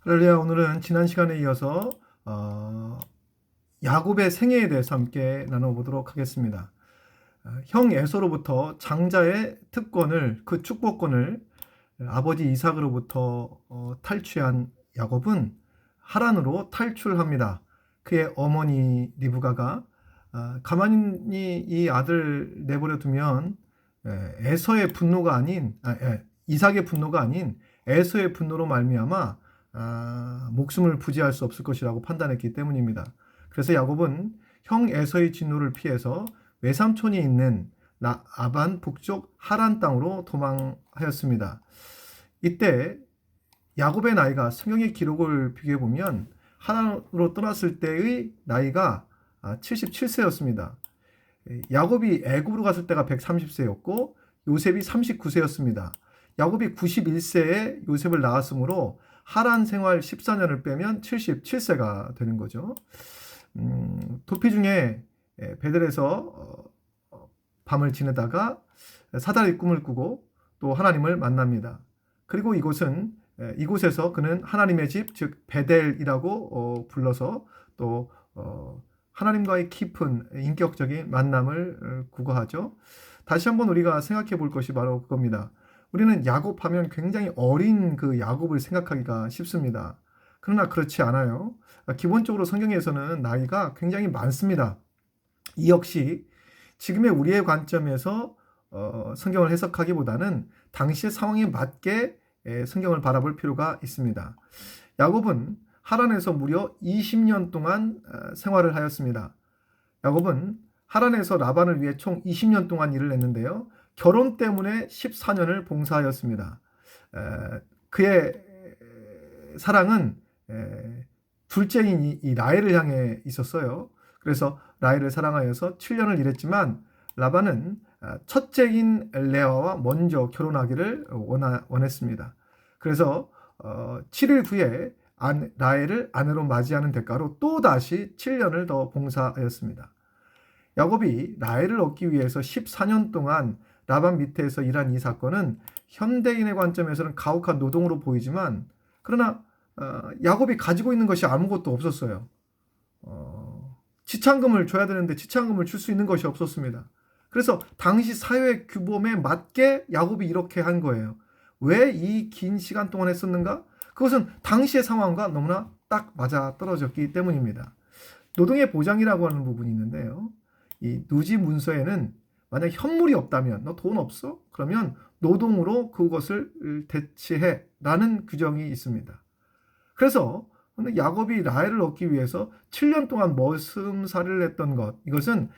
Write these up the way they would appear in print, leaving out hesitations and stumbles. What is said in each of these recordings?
할렐루야. 오늘은 지난 시간에 이어서 야곱의 생애에 대해서 함께 나눠보도록 하겠습니다. 형 에서로부터 장자의 특권을, 그 축복권을 아버지 이삭으로부터 탈취한 야곱은 하란으로 탈출합니다. 그의 어머니 리브가가 가만히 이 아들 내버려 두면 에서의 분노가 아닌 이삭의 분노가 아닌 에서의 분노로 말미암아 목숨을 부지할 수 없을 것이라고 판단했기 때문입니다. 그래서 야곱은 형 에서의 진노를 피해서 외삼촌이 있는 아반 북쪽 하란 땅으로 도망하였습니다. 이때 야곱의 나이가 성경의 기록을 비교해 보면 하란으로 떠났을 때의 나이가 77세였습니다. 야곱이 애굽으로 갔을 때가 130세였고 요셉이 39세였습니다. 야곱이 91세에 요셉을 낳았으므로 하란 생활 14년을 빼면 77세가 되는 거죠. 도피 중에 베델에서 밤을 지내다가 사다리 꿈을 꾸고 또 하나님을 만납니다. 그리고 이곳에서 그는 하나님의 집, 즉 베델이라고 불러서 또 하나님과의 깊은 인격적인 만남을 구가하죠. 다시 한번 우리가 생각해 볼 것이 바로 그겁니다. 우리는 야곱하면 굉장히 어린 그 야곱을 생각하기가 쉽습니다. 그러나 그렇지 않아요. 기본적으로 성경에서는 나이가 굉장히 많습니다. 이 역시 지금의 우리의 관점에서 성경을 해석하기보다는 당시의 상황에 맞게 성경을 바라볼 필요가 있습니다. 야곱은 하란에서 무려 20년 동안 생활을 하였습니다. 야곱은 하란에서 라반을 위해 총 20년 동안 일을 했는데요. 결혼 때문에 14년을 봉사하였습니다. 그의 사랑은 둘째인 이 라헬을 향해 있었어요. 그래서 라헬을 사랑하여서 7년을 일했지만 라반은 첫째인 레아와 먼저 결혼하기를 원했습니다. 그래서 7일 후에 라헬을 아내로 맞이하는 대가로 또다시 7년을 더 봉사하였습니다. 야곱이 라헬을 얻기 위해서 14년 동안 라반 밑에서 일한 이 사건은 현대인의 관점에서는 가혹한 노동으로 보이지만 그러나 야곱이 가지고 있는 것이 아무것도 없었어요. 지참금을 줘야 되는데 지참금을 줄 수 있는 것이 없었습니다. 그래서 당시 사회 규범에 맞게 야곱이 이렇게 한 거예요. 왜 이 긴 시간 동안 했었는가? 그것은 당시의 상황과 너무나 딱 맞아 떨어졌기 때문입니다. 노동의 보장이라고 하는 부분이 있는데요. 이 누지 문서에는 만약 현물이 없다면 너 돈 없어? 그러면 노동으로 그것을 대체해 라는 규정이 있습니다. 그래서 야곱이 라헬을 얻기 위해서 7년 동안 머슴살이를 했던 것, 이것은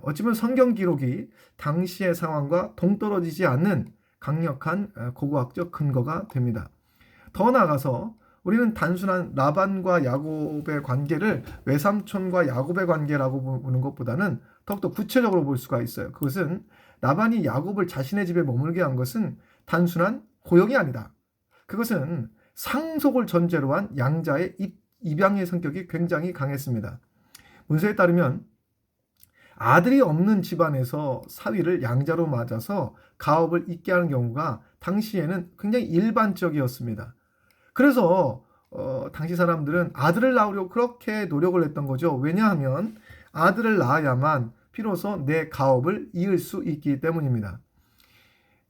어찌 보면 성경 기록이 당시의 상황과 동떨어지지 않는 강력한 고고학적 근거가 됩니다. 더 나아가서 우리는 단순한 라반과 야곱의 관계를 외삼촌과 야곱의 관계라고 보는 것보다는 더욱더 구체적으로 볼 수가 있어요. 그것은 라반이 야곱을 자신의 집에 머물게 한 것은 단순한 고용이 아니다. 그것은 상속을 전제로 한 양자의 입양의 성격이 굉장히 강했습니다. 문서에 따르면 아들이 없는 집안에서 사위를 양자로 맞아서 가업을 잇게 하는 경우가 당시에는 굉장히 일반적이었습니다. 그래서 당시 사람들은 아들을 낳으려고 그렇게 노력을 했던 거죠. 왜냐하면 아들을 낳아야만 비로소 내 가업을 이을 수 있기 때문입니다.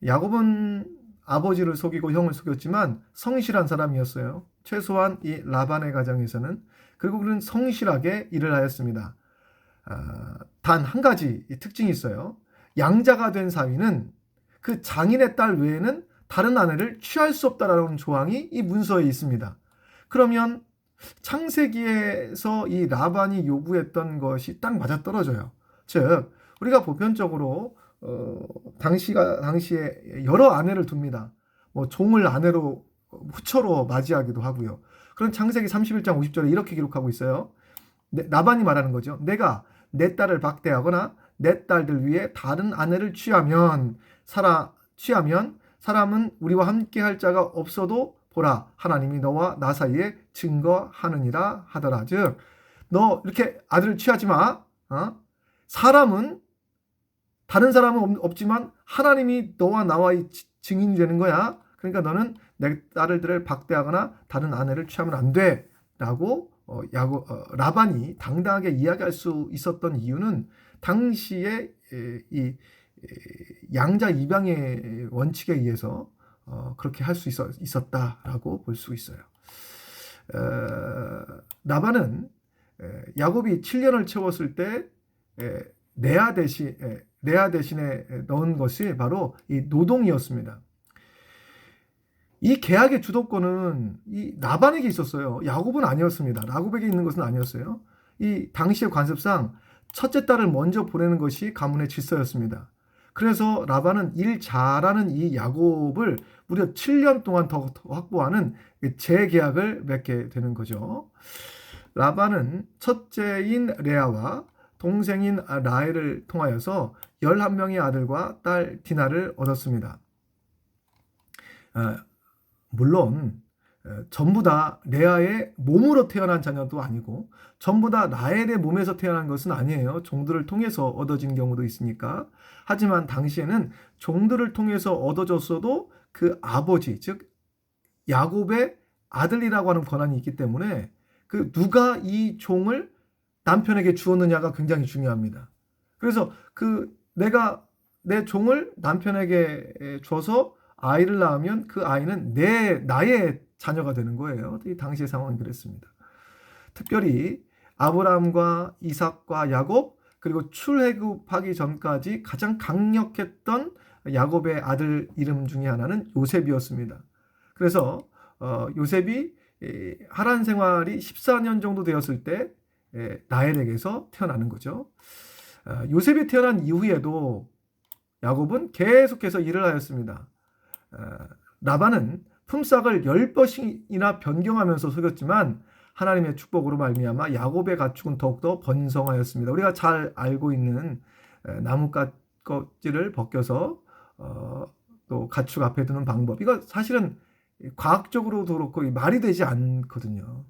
야곱은 아버지를 속이고 형을 속였지만 성실한 사람이었어요. 최소한 이 라반의 가정에서는. 그리고 그는 성실하게 일을 하였습니다. 단 한 가지 특징이 있어요. 양자가 된 사위는 그 장인의 딸 외에는 다른 아내를 취할 수 없다라는 조항이 이 문서에 있습니다. 그러면 창세기에서 이 라반이 요구했던 것이 딱 맞아떨어져요. 즉 우리가 보편적으로 당시에 여러 아내를 둡니다. 뭐 종을 아내로 후처로 맞이하기도 하고요. 그런 창세기 31장 50절에 이렇게 기록하고 있어요. 라반이 말하는 거죠. 내가 내 딸을 박대하거나 내 딸들 위에 다른 아내를 취하면 사람은 우리와 함께 할 자가 없어도 보라 하나님이 너와 나 사이에 증거하느니라 하더라. 즉 너 이렇게 아들을 취하지 마. 다른 사람은 없지만 하나님이 너와 나와의 증인이 되는 거야. 그러니까 너는 내 딸들을 박대하거나 다른 아내를 취하면 안 돼라고 라반이 당당하게 이야기할 수 있었던 이유는 당시에 이 양자 입양의 원칙에 의해서 그렇게 할 수 있었다라고 볼 수 있어요. 라반은 야곱이 7년을 채웠을 때 레아 대신에 넣은 것이 바로 이 노동이었습니다. 이 계약의 주도권은 이 라반에게 있었어요. 야곱은 아니었습니다. 야곱에게 있는 것은 아니었어요. 이 당시의 관습상 첫째 딸을 먼저 보내는 것이 가문의 질서였습니다. 그래서 라반은 일 잘하는 이 야곱을 무려 7년 동안 더 확보하는 재계약을 맺게 되는 거죠. 라반은 첫째인 레아와 동생인 라헬을 통하여서 11명의 아들과 딸 디나를 얻었습니다. 물론 전부 다 레아의 몸으로 태어난 자녀도 아니고 전부 다 라헬의 몸에서 태어난 것은 아니에요. 종들을 통해서 얻어진 경우도 있으니까. 하지만 당시에는 종들을 통해서 얻어졌어도 그 아버지, 즉 야곱의 아들이라고 하는 권한이 있기 때문에 그 누가 이 종을 남편에게 주었느냐가 굉장히 중요합니다. 그래서 내가 내 종을 남편에게 줘서 아이를 낳으면 그 아이는 나의 자녀가 되는 거예요. 이 당시의 상황은 그랬습니다. 특별히 아브라함과 이삭과 야곱 그리고 출애굽하기 전까지 가장 강력했던 야곱의 아들 이름 중에 하나는 요셉이었습니다. 그래서 요셉이 하란 생활이 14년 정도 되었을 때 라헬에게서 태어나는 거죠. 요셉이 태어난 이후에도 야곱은 계속해서 일을 하였습니다. 라반은 품삯을 10번씩이나 변경하면서 속였지만 하나님의 축복으로 말미암아 야곱의 가축은 더욱더 번성하였습니다. 우리가 잘 알고 있는 나무 껍질을 벗겨서 또 가축 앞에 두는 방법, 이거 사실은 과학적으로도 그렇고 말이 되지 않거든요.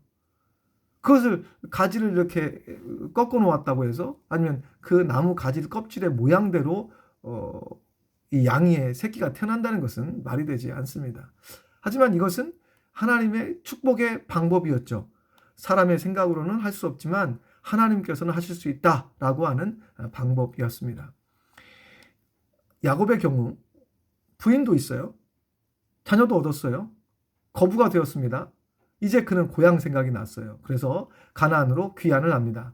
그것을 가지를 이렇게 꺾어 놓았다고 해서 아니면 그 나무 가지 껍질의 모양대로 이 양이의 새끼가 태어난다는 것은 말이 되지 않습니다. 하지만 이것은 하나님의 축복의 방법이었죠. 사람의 생각으로는 할 수 없지만 하나님께서는 하실 수 있다라고 하는 방법이었습니다. 야곱의 경우 부인도 있어요. 자녀도 얻었어요. 거부가 되었습니다. 이제 그는 고향 생각이 났어요. 그래서 가나안으로 귀환을 합니다.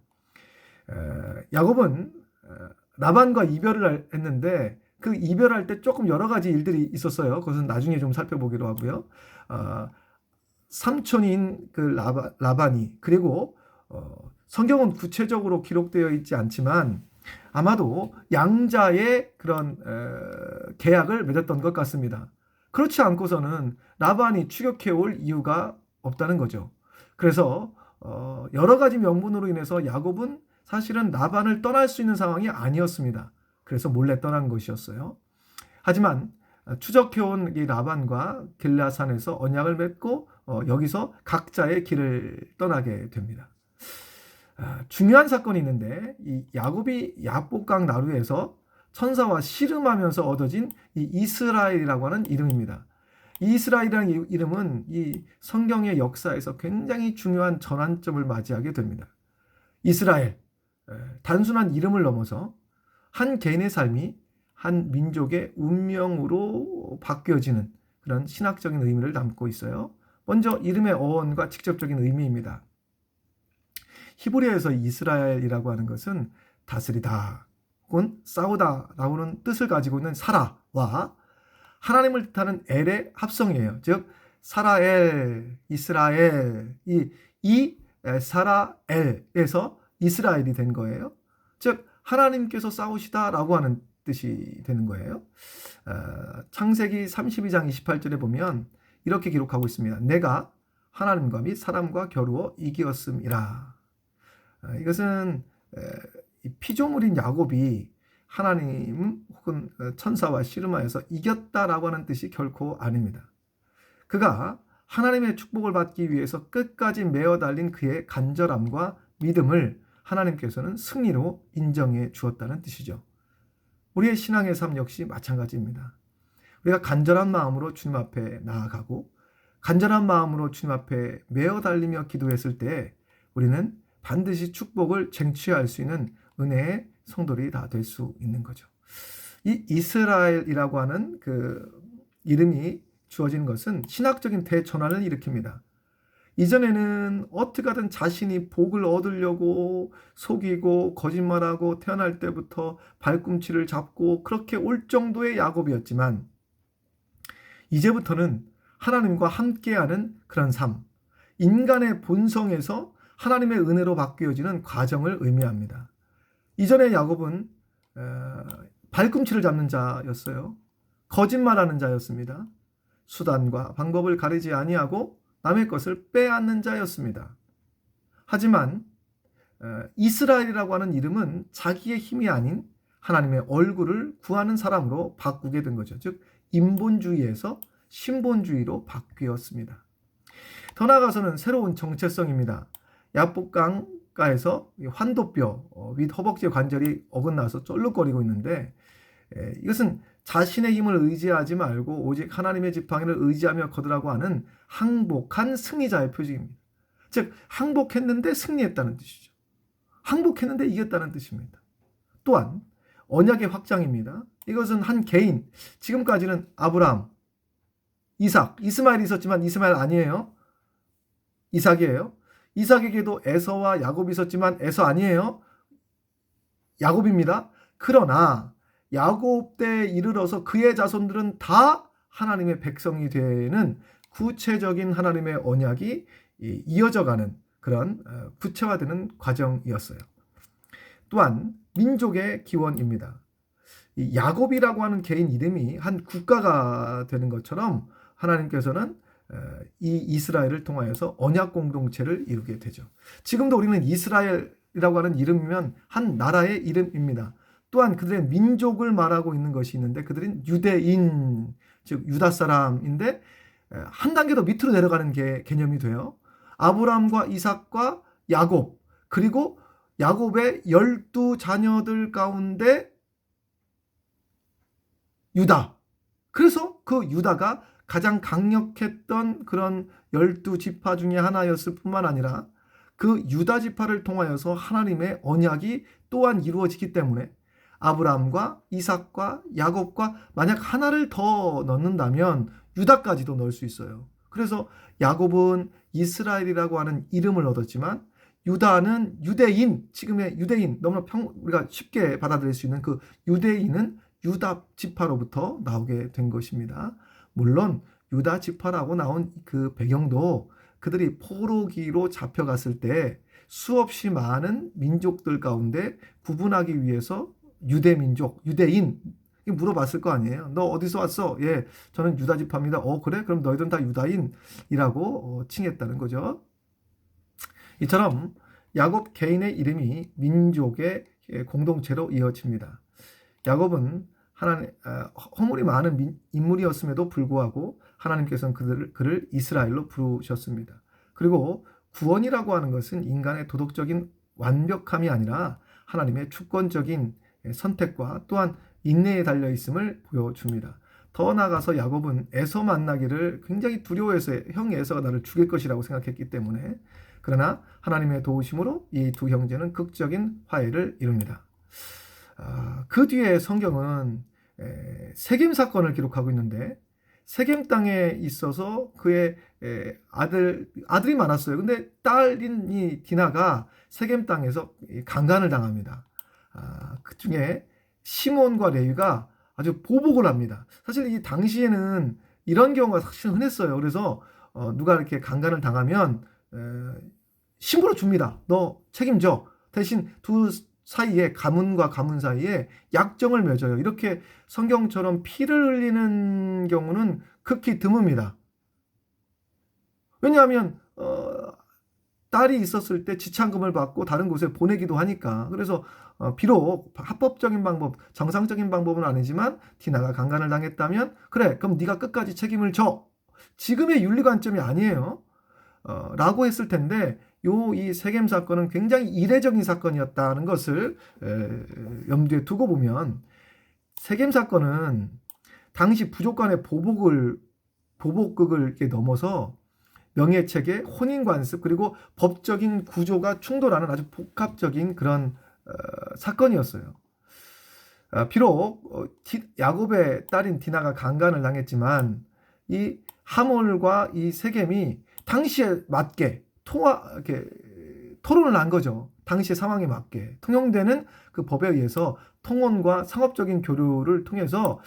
야곱은 라반과 이별을 했는데 그 이별할 때 조금 여러 가지 일들이 있었어요. 그것은 나중에 좀 살펴보기로 하고요. 삼촌인 그 라반이 그리고 성경은 구체적으로 기록되어 있지 않지만 아마도 양자의 그런 계약을 맺었던 것 같습니다. 그렇지 않고서는 라반이 추격해 올 이유가 없다는 거죠. 그래서 여러 가지 명분으로 인해서 야곱은 사실은 라반을 떠날 수 있는 상황이 아니었습니다. 그래서 몰래 떠난 것이었어요. 하지만 추적해온 이 라반과 길라산에서 언약을 맺고 여기서 각자의 길을 떠나게 됩니다. 중요한 사건이 있는데 이 야곱이 야복강 나루에서 천사와 씨름하면서 얻어진 이 이스라엘이라고 하는 이름입니다. 이 이스라엘이라는 이름은 이 성경의 역사에서 굉장히 중요한 전환점을 맞이하게 됩니다. 이스라엘, 단순한 이름을 넘어서 한 개인의 삶이 한 민족의 운명으로 바뀌어지는 그런 신학적인 의미를 담고 있어요. 먼저 이름의 어원과 직접적인 의미입니다. 히브리어에서 이스라엘이라고 하는 것은 다스리다 혹은 싸우다라고 하는 뜻을 가지고 있는 사라와 하나님을 뜻하는 엘의 합성이에요. 즉 사라엘, 이스라엘, 이 사라엘에서 이스라엘이 된 거예요. 즉 하나님께서 싸우시다라고 하는 뜻이 되는 거예요. 창세기 32장 28절에 보면 이렇게 기록하고 있습니다. 내가 하나님과 및 사람과 겨루어 이기었음이라. 이것은 피조물인 야곱이 하나님 혹은 천사와 씨름하여서 이겼다라고 하는 뜻이 결코 아닙니다. 그가 하나님의 축복을 받기 위해서 끝까지 메어 달린 그의 간절함과 믿음을 하나님께서는 승리로 인정해 주었다는 뜻이죠. 우리의 신앙의 삶 역시 마찬가지입니다. 우리가 간절한 마음으로 주님 앞에 나아가고 간절한 마음으로 주님 앞에 메어 달리며 기도했을 때 우리는 반드시 축복을 쟁취할 수 있는 은혜의 성도들이 다 될 수 있는 거죠. 이 이스라엘이라고 하는 그 이름이 주어진 것은 신학적인 대전환을 일으킵니다. 이전에는 어떻게 하든 자신이 복을 얻으려고 속이고 거짓말하고 태어날 때부터 발꿈치를 잡고 그렇게 올 정도의 야곱이었지만 이제부터는 하나님과 함께하는 그런 삶, 인간의 본성에서 하나님의 은혜로 바뀌어지는 과정을 의미합니다. 이전에 야곱은 발꿈치를 잡는 자였어요. 거짓말하는 자였습니다. 수단과 방법을 가리지 아니하고 남의 것을 빼앗는 자였습니다. 하지만 이스라엘이라고 하는 이름은 자기의 힘이 아닌 하나님의 얼굴을 구하는 사람으로 바꾸게 된 거죠. 즉 인본주의에서 신본주의로 바뀌었습니다. 더 나아가서는 새로운 정체성입니다. 야복강가에서 환도뼈 윗 허벅지 관절이 어긋나서 쩔룩거리고 있는데 이것은 자신의 힘을 의지하지 말고 오직 하나님의 지팡이를 의지하며 걷으라고 하는 항복한 승리자의 표징입니다. 즉 항복했는데 승리했다는 뜻이죠. 항복했는데 이겼다는 뜻입니다. 또한 언약의 확장입니다. 이것은 한 개인, 지금까지는 아브라함, 이삭, 이스마엘이 있었지만 이스마엘 아니에요. 이삭이에요. 이삭에게도 에서와 야곱이 있었지만 에서 아니에요. 야곱입니다. 그러나 야곱 때에 이르러서 그의 자손들은 다 하나님의 백성이 되는 구체적인 하나님의 언약이 이어져가는 그런 구체화되는 과정이었어요. 또한 민족의 기원입니다. 이 야곱이라고 하는 개인 이름이 한 국가가 되는 것처럼 하나님께서는 이 이스라엘을 통하여서 언약 공동체를 이루게 되죠. 지금도 우리는 이스라엘이라고 하는 이름이면 한 나라의 이름입니다. 또한 그들의 민족을 말하고 있는 것이 있는데 그들은 유대인, 즉 유다 사람인데 한 단계 더 밑으로 내려가는 개념이 돼요. 아브라함과 이삭과 야곱, 그리고 야곱의 12자녀들 가운데 유다. 그래서 그 유다가 가장 강력했던 그런 12지파 중에 하나였을 뿐만 아니라 그 유다 지파를 통하여서 하나님의 언약이 또한 이루어지기 때문에 아브라함과 이삭과 야곱과 만약 하나를 더 넣는다면 유다까지도 넣을 수 있어요. 그래서 야곱은 이스라엘이라고 하는 이름을 얻었지만 유다는 유대인, 지금의 유대인, 너무나 우리가 쉽게 받아들일 수 있는 그 유대인은 유다 지파로부터 나오게 된 것입니다. 물론 유다 지파라고 나온 그 배경도 그들이 포로기로 잡혀갔을 때 수없이 많은 민족들 가운데 구분하기 위해서 유대민족, 유대인 물어봤을 거 아니에요. 너 어디서 왔어? 예, 저는 유다 지파입니다. 그래? 그럼 너희들은 다 유다인이라고 칭했다는 거죠. 이처럼 야곱 개인의 이름이 민족의 공동체로 이어집니다. 야곱은 하나님 허물이 많은 인물이었음에도 불구하고 하나님께서는 그를 이스라엘로 부르셨습니다. 그리고 구원이라고 하는 것은 인간의 도덕적인 완벽함이 아니라 하나님의 주권적인 선택과 또한 인내에 달려 있음을 보여줍니다. 더 나아가서 야곱은 에서 만나기를 굉장히 두려워해서 형 에서가 나를 죽일 것이라고 생각했기 때문에 그러나 하나님의 도우심으로 이 두 형제는 극적인 화해를 이룹니다. 그 뒤에 성경은 세겜 사건을 기록하고 있는데 세겜 땅에 있어서 그의 아들이 많았어요. 근데 딸인 이 디나가 세겜 땅에서 강간을 당합니다. 그 중에 시몬과 레위가 아주 보복을 합니다. 사실 이 당시에는 이런 경우가 사실 흔했어요. 그래서 누가 이렇게 강간을 당하면 신부로 줍니다. 너 책임져. 대신 두 사이에 가문과 가문 사이에 약정을 맺어요. 이렇게 성경처럼 피를 흘리는 경우는 극히 드뭅니다. 왜냐하면 딸이 있었을 때 지참금을 받고 다른 곳에 보내기도 하니까. 그래서 비록 합법적인 방법, 정상적인 방법은 아니지만 디나가 강간을 당했다면 그래, 그럼 네가 끝까지 책임을 져. 지금의 윤리 관점이 아니에요. 라고 했을 텐데 이 세겜 사건은 굉장히 이례적인 사건이었다는 것을 염두에 두고 보면 세겜 사건은 당시 부족 간의 보복을 보복극을 이렇게 넘어서 명예체계, 혼인관습, 그리고 법적인 구조가 충돌하는 아주 복합적인 그런 사건이었어요. 비록 야곱의 딸인 디나가 강간을 당했지만 이 하몰과 이 세겜이 당시에 맞게 이렇게 토론을 한 거죠. 당시의 상황에 맞게 통용되는 그 법에 의해서 통혼과 상업적인 교류를 통해서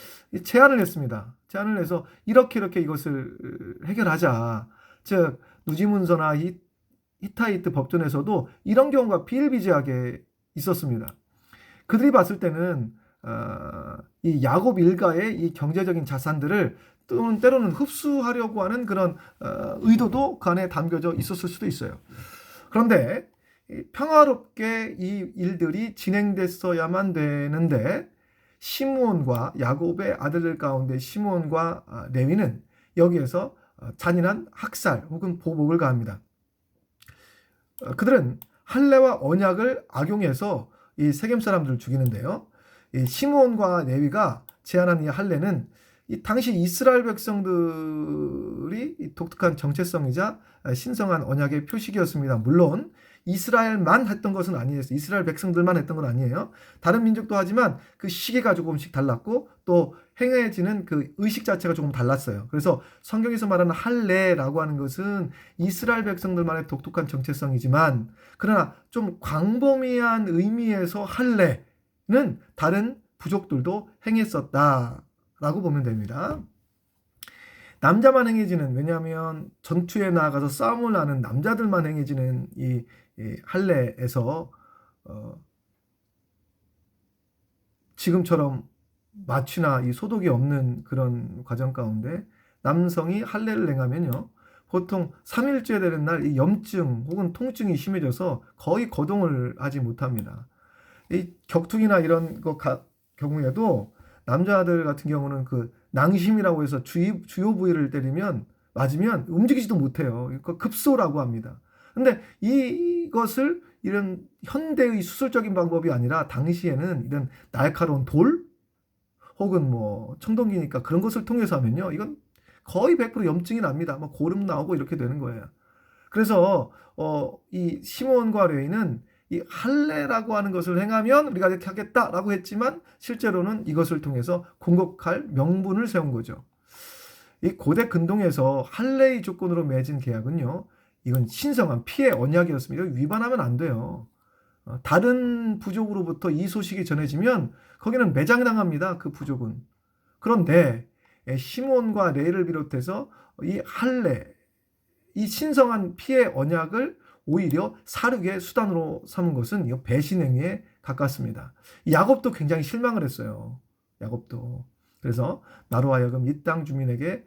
제안을 했습니다. 제안을 해서 이렇게 이것을 해결하자. 즉 누지문서나 히타이트 법전에서도 이런 경우가 비일비재하게 있었습니다. 그들이 봤을 때는 이 야곱 일가의 이 경제적인 자산들을 또는 때로는 흡수하려고 하는 그런 의도도 그 안에 담겨져 있었을 수도 있어요. 그런데 평화롭게 이 일들이 진행됐어야만 되는데 시므온과 야곱의 아들들 가운데 시므온과 레위는 여기에서 잔인한 학살 혹은 보복을 가합니다. 그들은 할례와 언약을 악용해서 이 세겜 사람들을 죽이는데요. 이 시므온과 레위가 제안한 이 할례는 이 당시 이스라엘 백성들이 독특한 정체성이자 신성한 언약의 표식이었습니다. 물론 이스라엘만 했던 것은 아니에요. 이스라엘 백성들만 했던 건 아니에요. 다른 민족도 하지만 그 시기가 조금씩 달랐고 또 행해지는 그 의식 자체가 조금 달랐어요. 그래서 성경에서 말하는 할례라고 하는 것은 이스라엘 백성들만의 독특한 정체성이지만 그러나 좀 광범위한 의미에서 할례는 다른 부족들도 행했었다라고 보면 됩니다. 남자만 행해지는, 왜냐하면 전투에 나아가서 싸움을 하는 남자들만 행해지는 이 할례에서 지금처럼 마취나 이 소독이 없는 그런 과정 가운데 남성이 할례를 행하면요, 보통 3일째 되는 날 이 염증 혹은 통증이 심해져서 거의 거동을 하지 못합니다. 이 격투기나 이런 경우에도 남자들 같은 경우는 그 낭심이라고 해서 주요 부위를 맞으면 움직이지도 못해요. 그러니까 급소라고 합니다. 근데 이것을 이런 현대의 수술적인 방법이 아니라 당시에는 이런 날카로운 돌 혹은 뭐 청동기니까 그런 것을 통해서 하면요, 이건 거의 100% 염증이 납니다. 막 고름 나오고 이렇게 되는 거예요. 그래서 이 시몬과 레위는 이 할례라고 하는 것을 행하면 우리가 이렇게 하겠다라고 했지만 실제로는 이것을 통해서 공격할 명분을 세운 거죠. 이 고대 근동에서 할례의 조건으로 맺은 계약은요, 이건 신성한 피의 언약이었습니다. 위반하면 안 돼요. 다른 부족으로부터 이 소식이 전해지면 거기는 매장당합니다. 그 부족은. 그런데 시몬과 레이를 비롯해서 이 할례, 이 신성한 피의 언약을 오히려 사륙의 수단으로 삼은 것은 이 배신행위에 가깝습니다. 야곱도 굉장히 실망을 했어요. 야곱도. 그래서 나로 하여금 이 땅 주민에게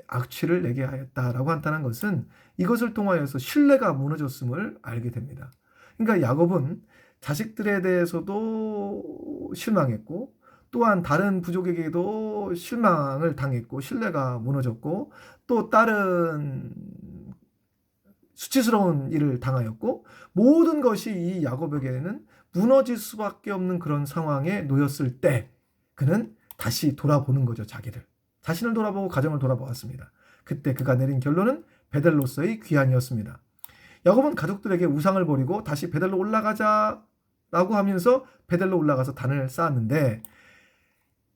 악취를 내게 하였다라고 한다는 것은 이것을 통하여서 신뢰가 무너졌음을 알게 됩니다. 그러니까 야곱은 자식들에 대해서도 실망했고 또한 다른 부족에게도 실망을 당했고 신뢰가 무너졌고 또 다른 수치스러운 일을 당하였고 모든 것이 이 야곱에게는 무너질 수밖에 없는 그런 상황에 놓였을 때 그는 다시 돌아보는 거죠. 자신을 돌아보고 가정을 돌아보았습니다. 그때 그가 내린 결론은 베델로서의 귀환이었습니다. 야곱은 가족들에게 우상을 버리고 다시 베델로 올라가자라고 하면서 베델로 올라가서 단을 쌓았는데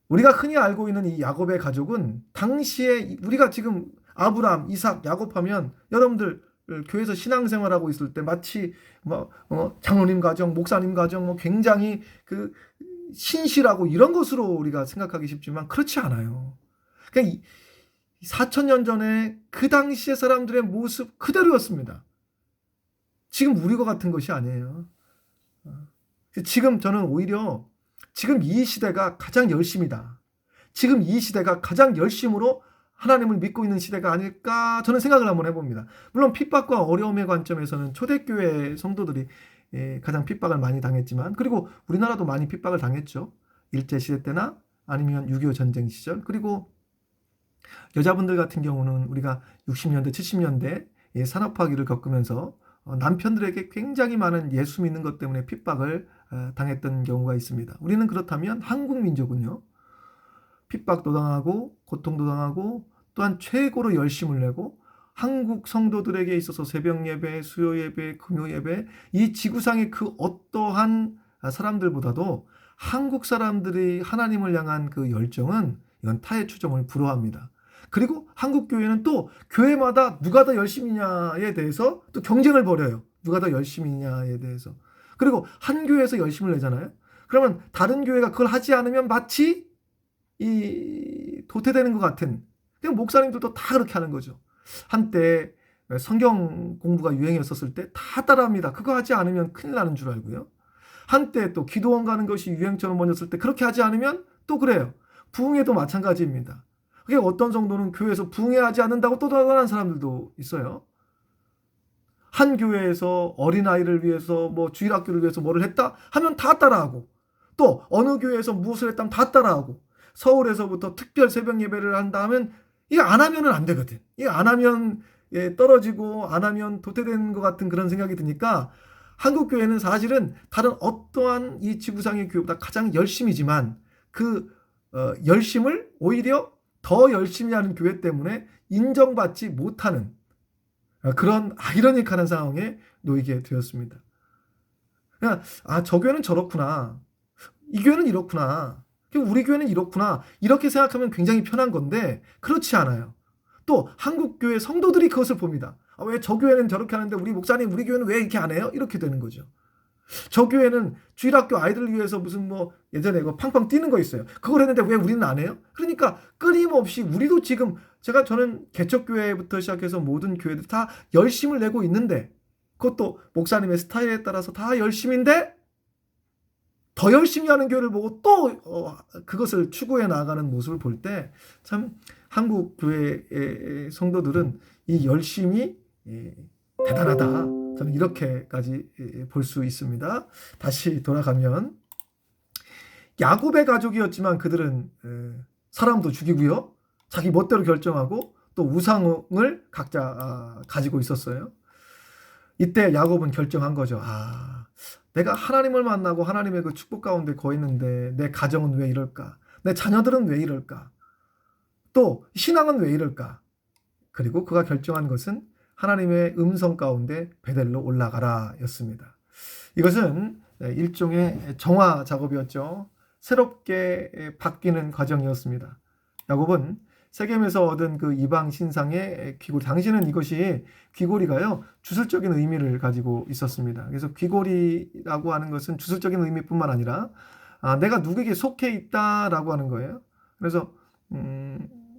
우리가 흔히 알고 있는 이 야곱의 가족은 당시에 우리가 지금 아브람, 이삭, 야곱 하면 여러분들 교회에서 신앙생활하고 있을 때 마치 장로님 가정, 목사님 가정 굉장히 그 신실하고 이런 것으로 우리가 생각하기 쉽지만 그렇지 않아요. 그러니까 4,000년 전에 그 당시의 사람들의 모습 그대로였습니다. 지금 우리와 같은 것이 아니에요. 지금 저는 오히려 지금 이 시대가 가장 열심이다. 지금 이 시대가 가장 열심으로 하나님을 믿고 있는 시대가 아닐까 저는 생각을 한번 해봅니다. 물론 핍박과 어려움의 관점에서는 초대교회 성도들이 가장 핍박을 많이 당했지만 그리고 우리나라도 많이 핍박을 당했죠. 일제시대 때나 아니면 6.25 전쟁 시절 그리고 여자분들 같은 경우는 우리가 60년대 70년대 산업화기를 겪으면서 남편들에게 굉장히 많은 예수 믿는 것 때문에 핍박을 당했던 경우가 있습니다. 우리는 그렇다면 한국 민족은요, 핍박도 당하고 고통도 당하고 또한 최고로 열심을 내고 한국 성도들에게 있어서 새벽 예배, 수요 예배, 금요 예배, 이 지구상의 그 어떠한 사람들보다도 한국 사람들이 하나님을 향한 그 열정은 이건 타의 추종을 불허합니다. 그리고 한국 교회는 또 교회마다 누가 더 열심히냐에 대해서 또 경쟁을 벌여요. 누가 더 열심히냐에 대해서. 그리고 한 교회에서 열심을 내잖아요. 그러면 다른 교회가 그걸 하지 않으면 마치 이 도태되는 것 같은. 그냥 목사님들도 다 그렇게 하는 거죠. 한때 성경 공부가 유행이었을 때 다 따라합니다. 그거 하지 않으면 큰일 나는 줄 알고요. 한때 또 기도원 가는 것이 유행처럼 번졌을 때 그렇게 하지 않으면 또 그래요. 부흥회도 마찬가지입니다. 그게 어떤 정도는 교회에서 부흥회하지 않는다고 또 나가는 사람들도 있어요. 한 교회에서 어린아이를 위해서 뭐 주일학교를 위해서 뭐를 했다 하면 다 따라하고, 또 어느 교회에서 무엇을 했다면 다 따라하고, 서울에서부터 특별 새벽 예배를 한다 하면 이거 안 하면은 안 되거든. 이거 안 하면 떨어지고 안 하면 도태되는 것 같은 그런 생각이 드니까 한국 교회는 사실은 다른 어떠한 이 지구상의 교회보다 가장 열심이지만 그 열심을 오히려 더 열심히 하는 교회 때문에 인정받지 못하는 그런 아이러니컬한 상황에 놓이게 되었습니다. 그냥 저 교회는 저렇구나. 이 교회는 이렇구나. 우리 교회는 이렇구나. 이렇게 생각하면 굉장히 편한 건데 그렇지 않아요. 또 한국교회 성도들이 그것을 봅니다. 왜 저 교회는 저렇게 하는데 우리 목사님 우리 교회는 왜 이렇게 안 해요? 이렇게 되는 거죠. 저 교회는 주일학교 아이들을 위해서 무슨 뭐 예전에 이거 팡팡 뛰는 거 있어요. 그걸 했는데 왜 우리는 안 해요? 그러니까 끊임없이 우리도 지금 저는 개척교회부터 시작해서 모든 교회들 다 열심을 내고 있는데 그것도 목사님의 스타일에 따라서 다 열심인데 더 열심히 하는 교회를 보고 또 그것을 추구해 나가는 모습을 볼 때 참 한국 교회의 성도들은 이 열심이 대단하다. 저는 이렇게까지 볼 수 있습니다. 다시 돌아가면 야곱의 가족이었지만 그들은 사람도 죽이고요. 자기 멋대로 결정하고 또 우상을 각자 가지고 있었어요. 이때 야곱은 결정한 거죠. 내가 하나님을 만나고 하나님의 그 축복 가운데 거했는데 내 가정은 왜 이럴까? 내 자녀들은 왜 이럴까? 또 신앙은 왜 이럴까? 그리고 그가 결정한 것은 하나님의 음성 가운데 베델로 올라가라 였습니다. 이것은 일종의 정화 작업이었죠. 새롭게 바뀌는 과정이었습니다. 야곱은 세겜에서 얻은 그 이방 신상의 귀고리, 당시는 이것이 귀고리가요 주술적인 의미를 가지고 있었습니다. 그래서 귀고리라고 하는 것은 주술적인 의미뿐만 아니라 내가 누구에게 속해 있다라고 하는 거예요. 그래서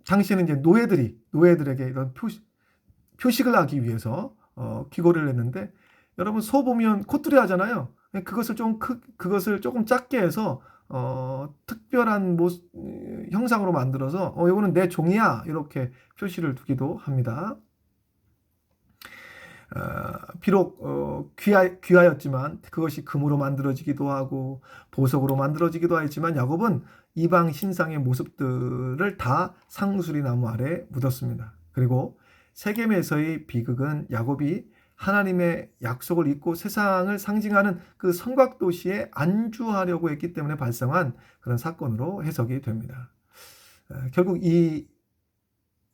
당시에는 이제 노예들에게 이런 표식을 하기 위해서 귀고리를 했는데, 여러분 소 보면 콧뚜리 하잖아요. 그것을 조금 작게 해서 특별한 형상으로 만들어서 이거는 내 종이야 이렇게 표시를 두기도 합니다. 비록 귀하였지만 그것이 금으로 만들어지기도 하고 보석으로 만들어지기도 하였지만 야곱은 이방 신상의 모습들을 다 상수리 나무 아래 묻었습니다. 그리고 세겜에서의 비극은 야곱이 하나님의 약속을 잊고 세상을 상징하는 그 성곽도시에 안주하려고 했기 때문에 발생한 그런 사건으로 해석이 됩니다. 결국 이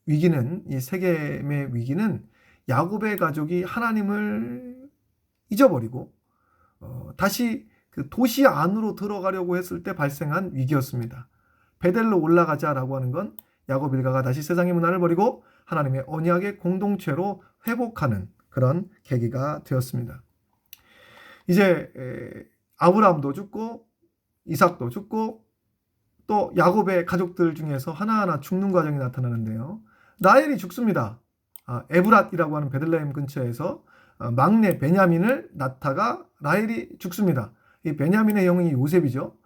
세겜의 위기는 야곱의 가족이 하나님을 잊어버리고 다시 그 도시 안으로 들어가려고 했을 때 발생한 위기였습니다. 베델로 올라가자라고 하는 건 야곱 일가가 다시 세상의 문화를 버리고 하나님의 언약의 공동체로 회복하는 그런 계기가 되었습니다. 이제 아브라함도 죽고 이삭도 죽고 또 야곱의 가족들 중에서 하나하나 죽는 과정이 나타나는데요. 라헬이 죽습니다. 에브랏이라고 하는 베들레헴 근처에서 막내 베냐민을 낳다가 라헬이 죽습니다. 이 베냐민의 형이 요셉이죠.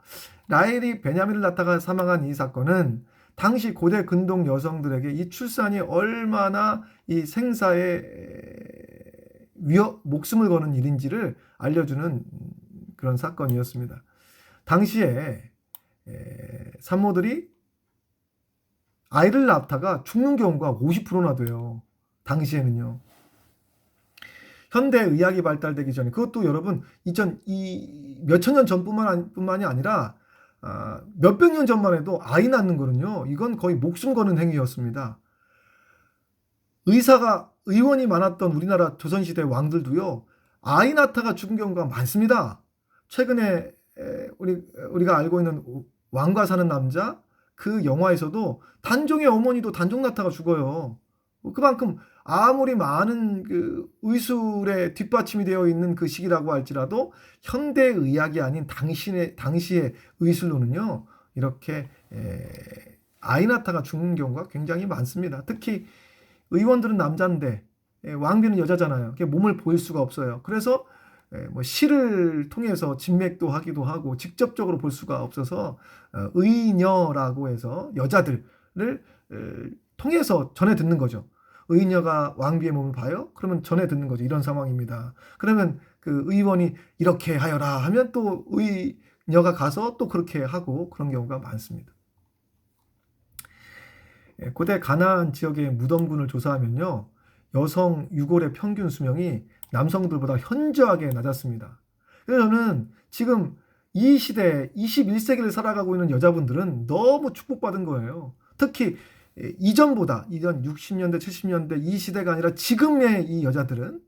라헬이 베냐민을 낳다가 사망한 이 사건은 당시 고대 근동 여성들에게 이 출산이 얼마나 이 생사에 목숨을 거는 일인지를 알려주는 그런 사건이었습니다. 당시에 산모들이 아이를 낳다가 죽는 경우가 50%나 돼요. 당시에는요. 현대 의학이 발달되기 전에, 그것도 여러분 몇천 년 전뿐만이 아니라 몇백 년 전만 해도 아이 낳는 거는요, 이건 거의 목숨 거는 행위였습니다. 의원이 많았던 우리나라 조선시대 왕들도요, 아이 낳다가 죽은 경우가 많습니다. 최근에 우리가 알고 있는 왕과 사는 남자 그 영화에서도 단종의 어머니도 단종 낳다가 죽어요. 그만큼 아무리 많은 그 의술에 뒷받침이 되어 있는 그 시기라고 할지라도 현대 의학이 아닌 당시의 의술로는요, 이렇게 아이 낳다가 죽는 경우가 굉장히 많습니다. 특히 의원들은 남자인데 왕비는 여자잖아요. 몸을 보일 수가 없어요. 그래서 뭐 시를 통해서 진맥도 하기도 하고 직접적으로 볼 수가 없어서 의녀라고 해서 여자들을 통해서 전해 듣는 거죠. 의녀가 왕비의 몸을 봐요? 그러면 전해 듣는 거죠. 이런 상황입니다. 그러면 그 의원이 이렇게 하여라 하면 또 의녀가 가서 또 그렇게 하고 그런 경우가 많습니다. 고대 가나안 지역의 무덤군을 조사하면요, 여성 유골의 평균 수명이 남성들보다 현저하게 낮았습니다. 그래서 저는 지금 이 시대 21세기를 살아가고 있는 여자분들은 너무 축복받은 거예요. 특히 이전 60년대 70년대 이 시대가 아니라 지금의 이 여자들은,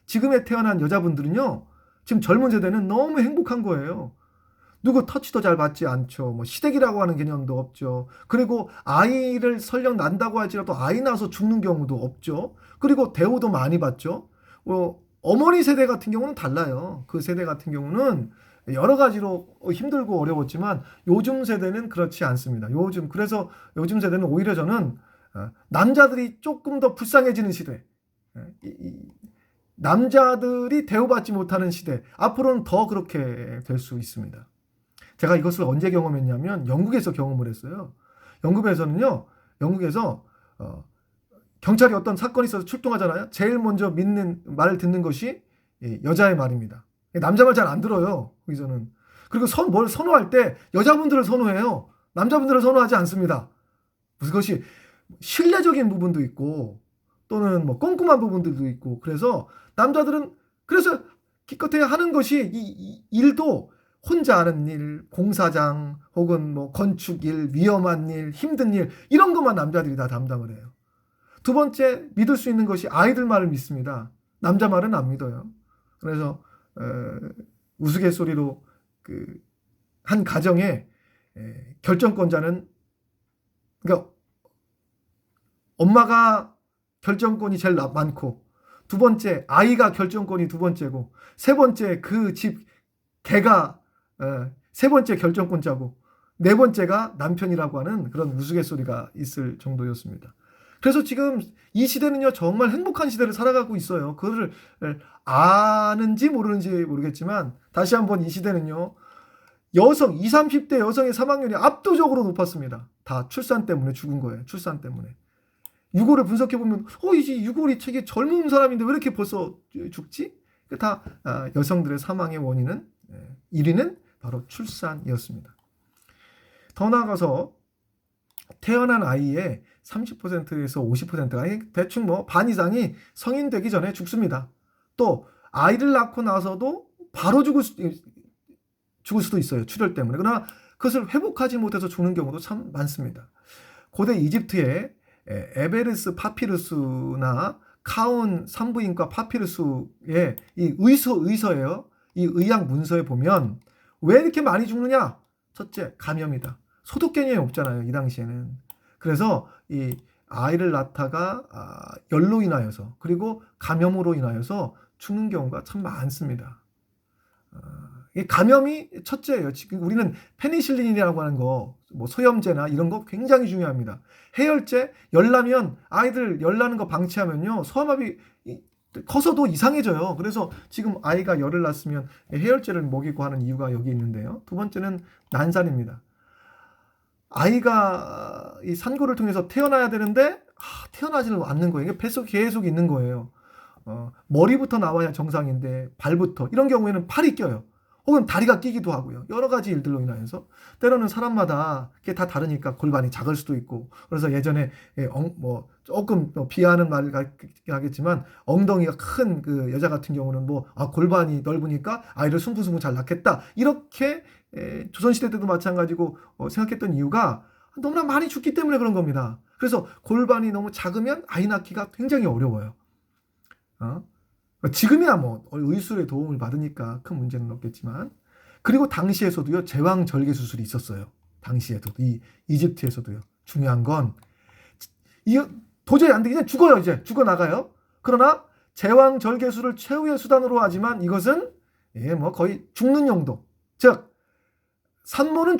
지금에 태어난 여자분들은요, 지금 젊은 세대는 너무 행복한 거예요. 누구 터치도 잘 받지 않죠. 뭐 시댁이라고 하는 개념도 없죠. 그리고 아이를 설령 난다고 할지라도 아이 낳아서 죽는 경우도 없죠. 그리고 대우도 많이 받죠. 어머니 세대 같은 경우는 달라요. 그 세대 같은 경우는 여러 가지로 힘들고 어려웠지만 요즘 세대는 그렇지 않습니다. 그래서 요즘 세대는 오히려 저는 남자들이 조금 더 불쌍해지는 시대, 남자들이 대우받지 못하는 시대, 앞으로는 더 그렇게 될 수 있습니다. 제가 이것을 언제 경험했냐면 영국에서 경험을 했어요. 영국에서 경찰이 어떤 사건이 있어서 출동하잖아요. 제일 먼저 믿는 말을 듣는 것이 여자의 말입니다. 남자 말 잘 안 들어요. 거기서는. 그리고 뭘 선호할 때 여자분들을 선호해요. 남자분들을 선호하지 않습니다. 그것이 신뢰적인 부분도 있고 또는 뭐 꼼꼼한 부분들도 있고, 그래서 남자들은 그래서 기껏해야 하는 것이 이 일도 혼자 하는 일, 공사장 혹은 뭐 건축일, 위험한 일, 힘든 일, 이런 것만 남자들이 다 담당을 해요. 두 번째, 믿을 수 있는 것이 아이들 말을 믿습니다. 남자 말은 안 믿어요. 그래서 우스갯소리로 한 가정의 결정권자는, 그러니까 엄마가 결정권이 제일 많고, 두 번째 아이가 결정권이 두 번째고, 세 번째 그 집 개가 세 번째 결정권자고, 네 번째가 남편이라고 하는 그런 우스갯소리가 있을 정도였습니다. 그래서 지금 이 시대는요, 정말 행복한 시대를 살아가고 있어요. 그거를 아는지 모르는지 모르겠지만 다시 한번 이 시대는요, 20, 30대 여성의 사망률이 압도적으로 높았습니다. 다 출산 때문에 죽은 거예요. 출산 때문에. 유골을 분석해보면 이제 유골이 되게 젊은 사람인데 왜 이렇게 벌써 죽지? 다 여성들의 사망의 원인은 1위는 바로 출산이었습니다. 더 나아가서 태어난 아이의 30%에서 50%가 대충 뭐 반 이상이 성인 되기 전에 죽습니다. 또 아이를 낳고 나서도 바로 죽을 수도 있어요. 출혈 때문에. 그러나 그것을 회복하지 못해서 죽는 경우도 참 많습니다. 고대 이집트의 에베르스 파피루스나 카운 산부인과 파피루스의 이 의서예요. 이 의학 문서에 보면 왜 이렇게 많이 죽느냐? 첫째, 감염이다. 소독 개념이 없잖아요, 이 당시에는. 그래서 이 아이를 낳다가 열로 인하여서, 그리고 감염으로 인하여서 죽는 경우가 참 많습니다. 이 감염이 첫째예요. 지금 우리는 페니실린이라고 하는 거, 뭐 소염제나 이런 거 굉장히 중요합니다. 해열제, 열나면 아이들 열나는 거 방치하면요, 소아마비 커서도 이상해져요. 그래서 지금 아이가 열을 낳았으면 해열제를 먹이고 하는 이유가 여기 있는데요. 두 번째는 난산입니다. 아이가 이 산고를 통해서 태어나야 되는데 태어나지는 않는 거예요. 이게 뱃속에 계속 있는 거예요. 머리부터 나와야 정상인데 발부터, 이런 경우에는 팔이 껴요. 혹은 다리가 끼기도 하고요. 여러 가지 일들로 인하여서 때로는 사람마다 그게 다 다르니까 골반이 작을 수도 있고, 그래서 예전에 뭐 조금 비하하는 말을 하겠지만 엉덩이가 큰 그 여자 같은 경우는 골반이 넓으니까 아이를 숭뵼숭뵼 잘 낳겠다, 이렇게 조선시대 때도 마찬가지고 생각했던 이유가 너무나 많이 죽기 때문에 그런 겁니다. 그래서 골반이 너무 작으면 아이 낳기가 굉장히 어려워요. 지금이야 뭐 의술의 도움을 받으니까 큰 문제는 없겠지만, 그리고 당시에서도요 제왕 절개 수술이 있었어요. 당시에도 이 이집트에서도요. 중요한 건 이 도저히 안 되게 그냥 죽어요. 이제 죽어 나가요. 그러나 제왕 절개술을 최후의 수단으로 하지만 이것은 뭐 거의 죽는 용도. 즉 산모는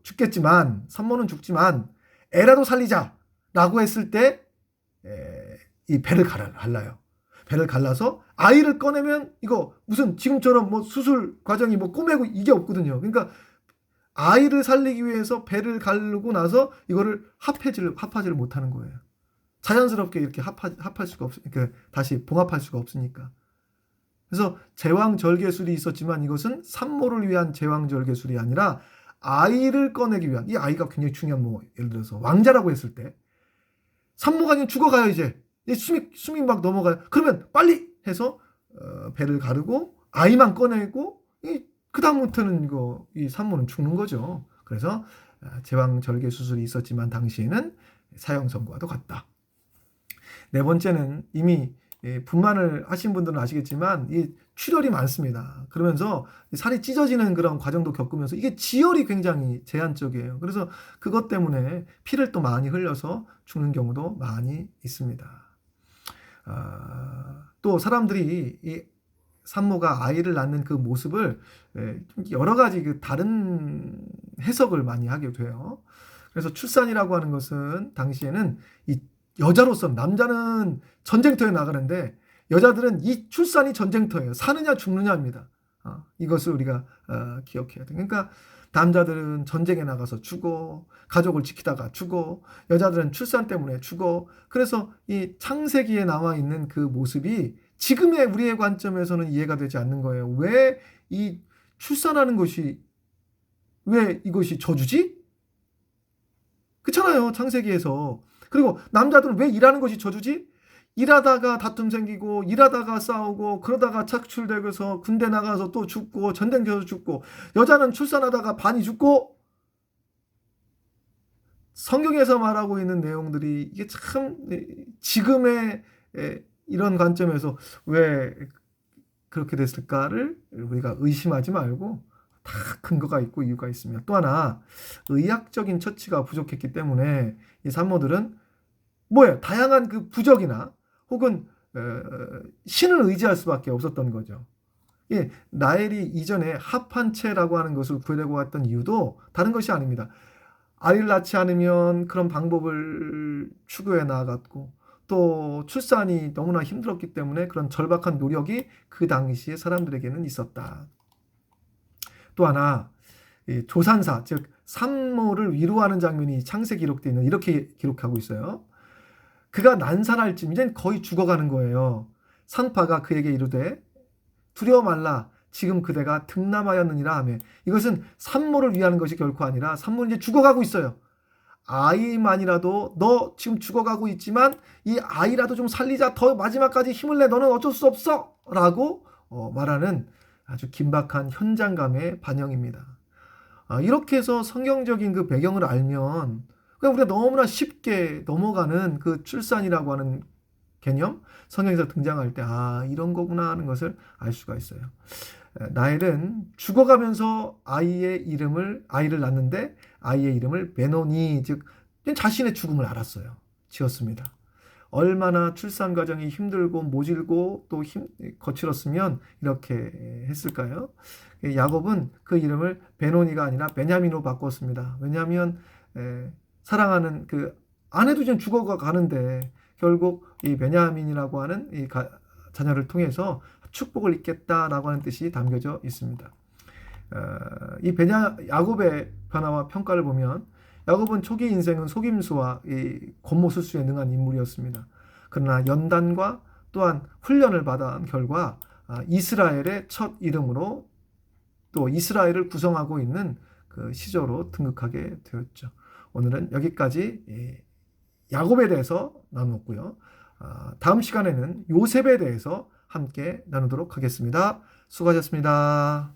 죽겠지만 산모는 죽지만 애라도 살리자라고 했을 때 이 배를 갈라요. 배를 갈라서 아이를 꺼내면 이거 무슨 지금처럼 뭐 수술 과정이 뭐 꼬매고 이게 없거든요. 그러니까 아이를 살리기 위해서 배를 가르고 나서 이거를 합하지를 못하는 거예요. 자연스럽게 이렇게 합할 수가 그러니까 다시 봉합할 수가 없으니까. 그래서 제왕절개술이 있었지만 이것은 산모를 위한 제왕절개술이 아니라 아이를 꺼내기 위한, 이 아이가 굉장히 중요한, 뭐 예를 들어서 왕자라고 했을 때 산모가 그냥 죽어가요. 이제 숨이 막 넘어가요. 그러면 빨리 해서 배를 가르고 아이만 꺼내고 그 다음부터는 이 산모는 죽는 거죠. 그래서 제왕절개 수술이 있었지만 당시에는 사형 선고와도 같다. 네 번째는 이미 분만을 하신 분들은 아시겠지만 이 출혈이 많습니다. 그러면서 살이 찢어지는 그런 과정도 겪으면서 이게 지혈이 굉장히 제한적이에요. 그래서 그것 때문에 피를 또 많이 흘려서 죽는 경우도 많이 있습니다. 또 사람들이 이 산모가 아이를 낳는 그 모습을 여러 가지 그 다른 해석을 많이 하게 돼요. 그래서 출산이라고 하는 것은 당시에는 이 여자로서 남자는 전쟁터에 나가는데 여자들은 이 출산이 전쟁터예요. 사느냐 죽느냐입니다. 이것을 우리가 기억해야 돼. 그러니까 남자들은 전쟁에 나가서 죽어, 가족을 지키다가 죽어, 여자들은 출산 때문에 죽어. 그래서 이 창세기에 나와 있는 그 모습이 지금의 우리의 관점에서는 이해가 되지 않는 거예요. 왜 이 출산하는 것이, 왜 이것이 저주지? 그렇잖아요. 창세기에서. 그리고 남자들은 왜 일하는 것이 저주지? 일하다가 다툼 생기고 일하다가 싸우고 그러다가 착출되고서 군대 나가서 또 죽고 전쟁 겨서 죽고, 여자는 출산하다가 반이 죽고. 성경에서 말하고 있는 내용들이 이게 참 지금의 이런 관점에서 왜 그렇게 됐을까를 우리가 의심하지 말고 다 근거가 있고 이유가 있습니다. 또 하나, 의학적인 처치가 부족했기 때문에 이 산모들은 뭐예요? 다양한 그 부적이나 혹은 신을 의지할 수밖에 없었던 거죠. 예, 나엘이 이전에 합한체라고 하는 것을 구해내고 왔던 이유도 다른 것이 아닙니다. 아이를 낳지 않으면 그런 방법을 추구해 나아갔고, 또 출산이 너무나 힘들었기 때문에 그런 절박한 노력이 그 당시에 사람들에게는 있었다. 또 하나, 조산사, 즉 산모를 위로하는 장면이 창세기 기록되어 있는, 이렇게 기록하고 있어요. 그가 난산할 쯤, 이젠 거의 죽어가는 거예요. 산파가 그에게 이르되 두려워 말라, 지금 그대가 등남하였느니라 하며, 이것은 산모를 위하는 것이 결코 아니라 산모는 이제 죽어가고 있어요. 아이만이라도 너 지금 죽어가고 있지만 이 아이라도 좀 살리자, 더 마지막까지 힘을 내, 너는 어쩔 수 없어 라고 말하는 아주 긴박한 현장감의 반영입니다. 이렇게 해서 성경적인 그 배경을 알면 그냥 우리가 너무나 쉽게 넘어가는 그 출산이라고 하는 개념, 성경에서 등장할 때 이런 거구나 하는 것을 알 수가 있어요. 나엘은 죽어가면서 아이를 낳는데 아이의 이름을 베노니, 즉 자신의 죽음을 알았어요. 지었습니다. 얼마나 출산 과정이 힘들고 모질고 또 거칠었으면 이렇게 했을까요? 야곱은 그 이름을 베노니가 아니라 베냐민으로 바꿨습니다. 왜냐하면 사랑하는 그 아내도 지금 죽어가는데 결국 이 베냐민이라고 하는 이 자녀를 통해서 축복을 입겠다라고 하는 뜻이 담겨져 있습니다. 이 야곱의 변화와 평가를 보면 야곱은 초기 인생은 속임수와 이 권모술수에 능한 인물이었습니다. 그러나 연단과 또한 훈련을 받은 결과 이스라엘의 첫 이름으로 또 이스라엘을 구성하고 있는 그 시조로 등극하게 되었죠. 오늘은 여기까지 야곱에 대해서 나누었고요. 다음 시간에는 요셉에 대해서 함께 나누도록 하겠습니다. 수고하셨습니다.